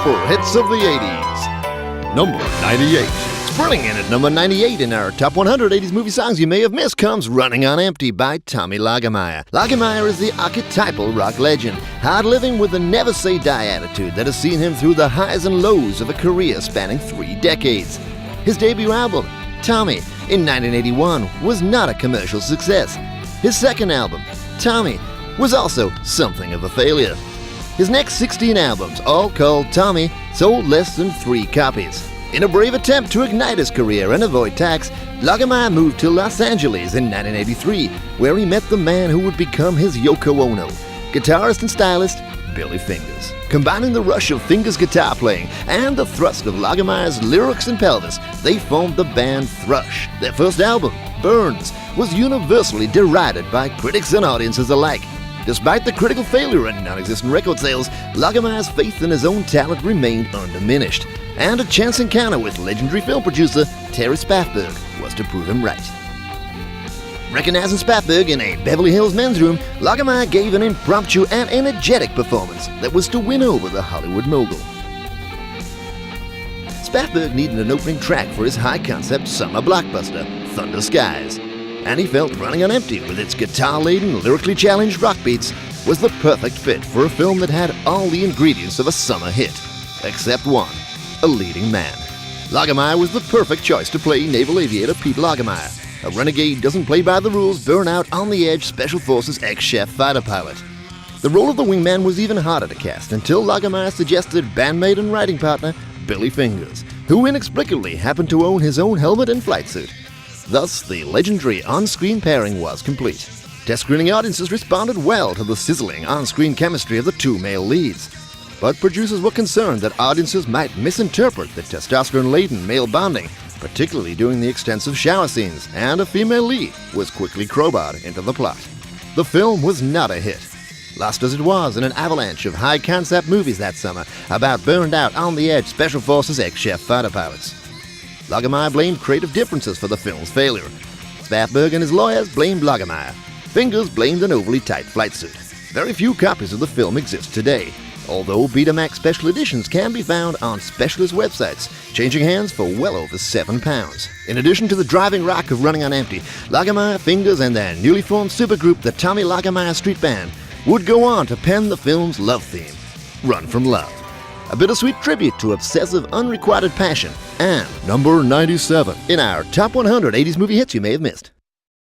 super hits of the 80s. Number 98. Spring in at number 98 in our top 100 80s movie songs you may have missed comes Running on Empty by Tommy Logginmeyer. Logginmeyer is the archetypal rock legend, hard-living with a never-say-die attitude that has seen him through the highs and lows of a career spanning 3 decades. His debut album, Tommy, in 1981, was not a commercial success. His second album, Tommy, was also something of a failure. His next 16 albums, all called Tommy, sold less than 3 copies. In a brave attempt to ignite his career and avoid tax, Logginmeyer moved to Los Angeles in 1983, where he met the man who would become his Yoko Ono, guitarist and stylist Billy Fingers. Combining the rush of Fingers' guitar playing and the thrust of Logginmeyer's lyrics and pelvis, they formed the band Thrush. Their first album, Burns, was universally derided by critics and audiences alike. Despite the critical failure and non-existent record sales, Logginmeyer's faith in his own talent remained undiminished, and a chance encounter with legendary film producer Terry Spathberg was to prove him right. Recognizing Spathberg in a Beverly Hills men's room, Logginmeyer gave an impromptu and energetic performance that was to win over the Hollywood mogul. Spathberg needed an opening track for his high-concept summer blockbuster, Thunder Skies, and he felt Running on Empty, with its guitar-laden, lyrically challenged rock beats, was the perfect fit for a film that had all the ingredients of a summer hit, except one: a leading man. Logginmeyer was the perfect choice to play Naval Aviator Pete Logginmeyer, a renegade, doesn't play by the rules, burnout, on-the-edge Special Forces ex-chef fighter pilot. The role of the wingman was even harder to cast until Logginmeyer suggested bandmate and writing partner Billy Fingers, who inexplicably happened to own his own helmet and flight suit. Thus, the legendary on-screen pairing was complete. Test screening audiences responded well to the sizzling on-screen chemistry of the 2 male leads. But producers were concerned that audiences might misinterpret the testosterone-laden male bonding, particularly during the extensive shower scenes, and a female lead was quickly crowbarred into the plot. The film was not a hit, lost as it was in an avalanche of high-concept movies that summer about burned-out, on-the-edge Special Forces ex-chef fighter pilots. Logginmeyer blamed creative differences for the film's failure. Spathberg and his lawyers blamed Logginmeyer. Fingers blamed an overly tight flight suit. Very few copies of the film exist today, although Betamax special editions can be found on specialist websites, changing hands for well over £7. In addition to the driving rock of Running on Empty, Logginmeyer, Fingers, and their newly formed supergroup, the Tommy Logginmeyer Street Band, would go on to pen the film's love theme, Run From Love, a bittersweet tribute to obsessive, unrequited passion, and number 97 in our top 100 80s movie hits you may have missed.